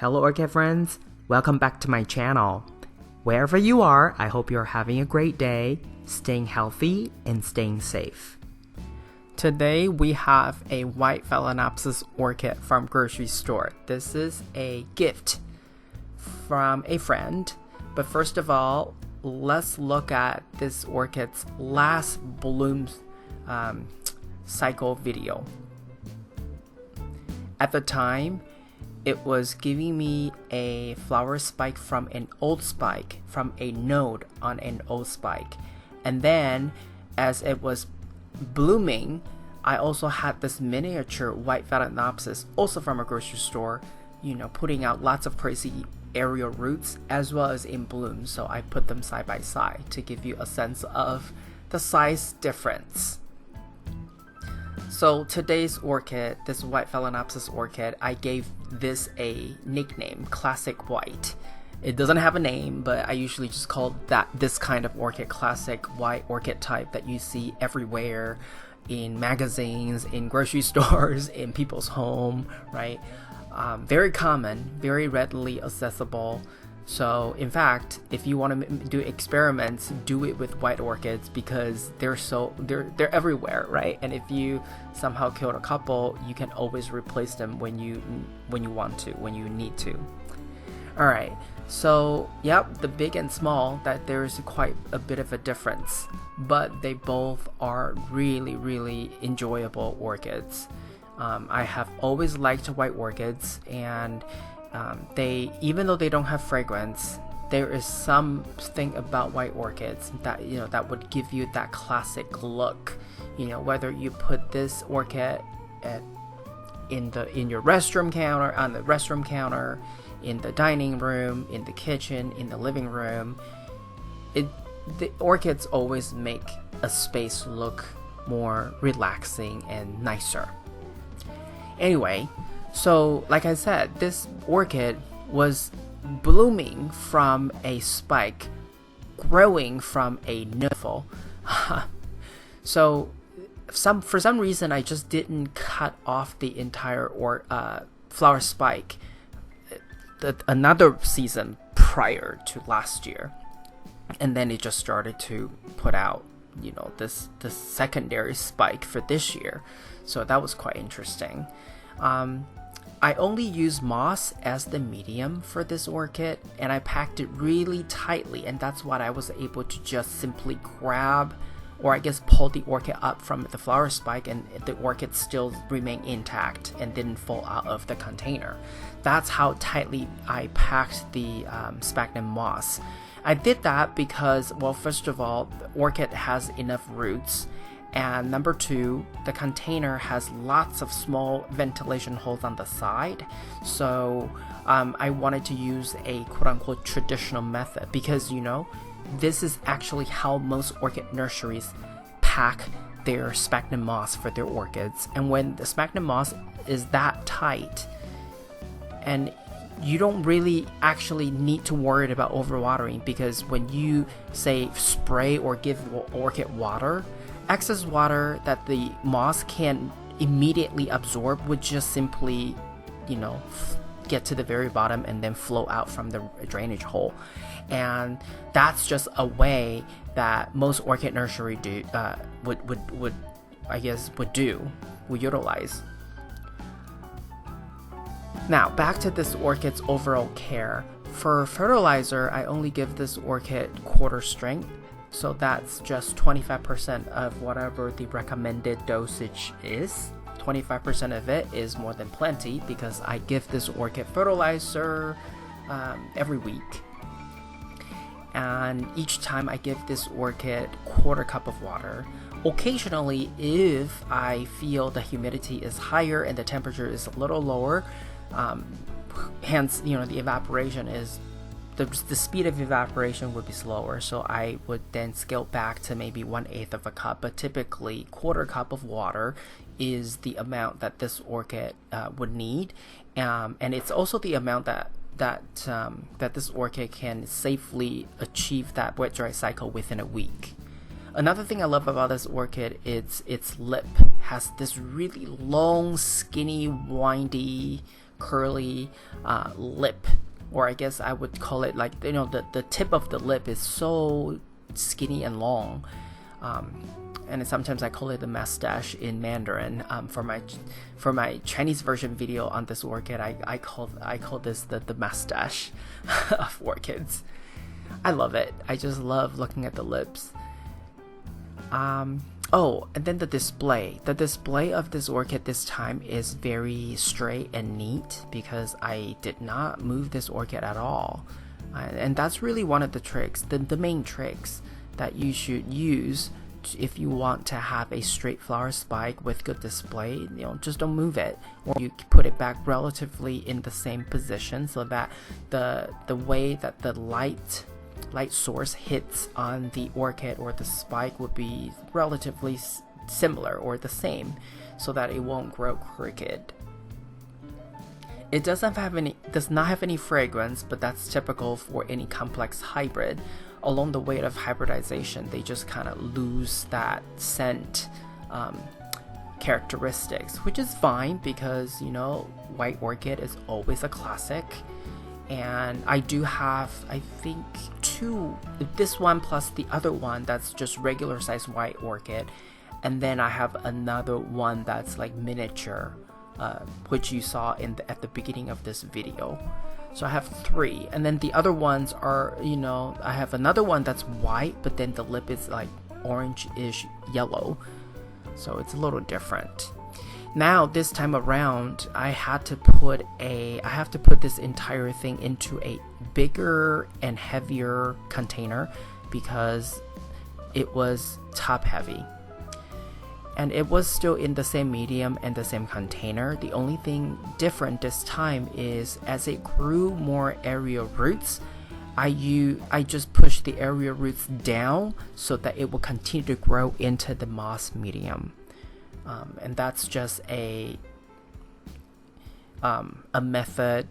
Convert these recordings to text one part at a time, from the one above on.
Hello Orchid friends, welcome back to my channel. Wherever you are, I hope you're having a great day, staying healthy and staying safe. Today we have a white Phalaenopsis orchid from grocery store. This is a gift from a friend, but first of all, let's look at this orchid's last bloom cycle video. At the time, it was giving me a flower spike from an old spike, from a node on an old spike. And then, as it was blooming, I also had this miniature white Phalaenopsis, also from a grocery store, putting out lots of crazy aerial roots as well as in bloom. So I put them side by side to give you a sense of the size difference. So today's orchid, this white Phalaenopsis orchid, I gave this a nickname, Classic White. It doesn't have a name, but I usually just call this kind of orchid classic white orchid type that you see everywhere in magazines, in grocery stores, in people's home, right? Very common, very readily accessible. So in fact, if you want to do experiments, do it with white orchids because they're everywhere, right? And if you somehow killed a couple, you can always replace them when you want to, when you need to. All right. So yep, the big and small, that there is quite a bit of a difference, but they both are really, really enjoyable orchids. I have always liked white orchids, and even though they don't have fragrance, there is something about white orchids that that would give you that classic look. Whether you put this orchid in your restroom counter, on the restroom counter, in the dining room, in the kitchen, in the living room, the orchids always make a space look more relaxing and nicer. Anyway, so like I said, this orchid was blooming from a spike, growing from a nipple. So for some reason, I just didn't cut off the entire flower spike another season prior to last year, and then it just started to put out this secondary spike for this year. So that was quite interesting. I only use moss as the medium for this orchid, and I packed it really tightly, and that's what I was able to just simply grab, or I guess pull the orchid up from the flower spike, and the orchid still remained intact and didn't fall out of the container. That's how tightly I packed the sphagnum moss. I did that because, well, first of all, the orchid has enough roots, and number two, the container has lots of small ventilation holes on the side. So I wanted to use a quote-unquote traditional method because, this is actually how most orchid nurseries pack their sphagnum moss for their orchids. And when the sphagnum moss is that tight, and you don't really actually need to worry about overwatering, because when you say spray or give orchid water, excess water that the moss can immediately absorb would just simply, get to the very bottom and then flow out from the drainage hole. And that's just a way that most orchid nursery would utilize. Now back to this orchid's overall care. For fertilizer, I only give this orchid quarter strength. So that's just 25% of whatever the recommended dosage is. 25% of it is more than plenty because I give this orchid fertilizer every week. And each time I give this orchid quarter cup of water. Occasionally, if I feel the humidity is higher and the temperature is a little lower, hence, the evaporation is the speed of evaporation would be slower, so I would then scale back to maybe 1/8 of a cup, but typically quarter cup of water is the amount that this orchid would need, and it's also the amount that this orchid can safely achieve that wet-dry cycle within a week. Another thing I love about this orchid is its lip has this really long, skinny, windy curly lip, or I guess I would call it like, the tip of the lip is so skinny and long. And sometimes I call it the mustache in Mandarin. For my Chinese version video on this orchid, I call this the mustache of orchids. I love it. I just love looking at the lips. Oh, and then the display. The display of this orchid this time is very straight and neat because I did not move this orchid at all. And that's really one of the tricks, the main tricks that you should use if you want to have a straight flower spike with good display. Just don't move it, or you put it back relatively in the same position so that the way that the light source hits on the orchid or the spike would be relatively similar or the same, so that it won't grow crooked. It does not have any fragrance, but that's typical for any complex hybrid. Along the way of hybridization, they just kind of lose that scent characteristics, which is fine because white orchid is always a classic. And I do have, I think, two, this one plus the other one that's just regular size white orchid, and then I have another one that's like miniature, which you saw at the beginning of this video. So I have 3, and then the other ones are, I have another one that's white, but then the lip is like orange-ish yellow, so it's a little different. Now this time around, I have to put this entire thing into a bigger and heavier container because it was top heavy. And it was still in the same medium and the same container. The only thing different this time is as it grew more area roots, I just pushed the area roots down so that it will continue to grow into the moss medium. And that's just a method,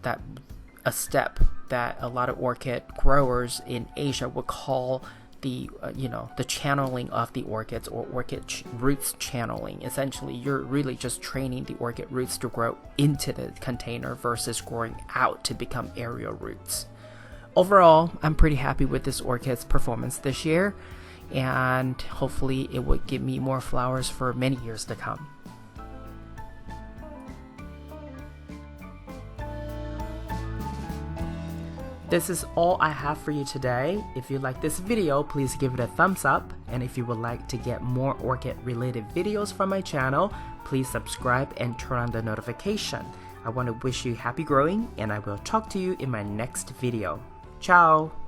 a step that a lot of orchid growers in Asia would call the channeling of the orchids, or orchid roots channeling. Essentially, you're really just training the orchid roots to grow into the container versus growing out to become area roots. Overall, I'm pretty happy with this orchid's performance this year, and hopefully it would give me more flowers for many years to come. This is all I have for you today. If you like this video, please give it a thumbs up. And if you would like to get more orchid related videos from my channel, please subscribe and turn on the notification. I want to wish you happy growing, and I will talk to you in my next video. Ciao!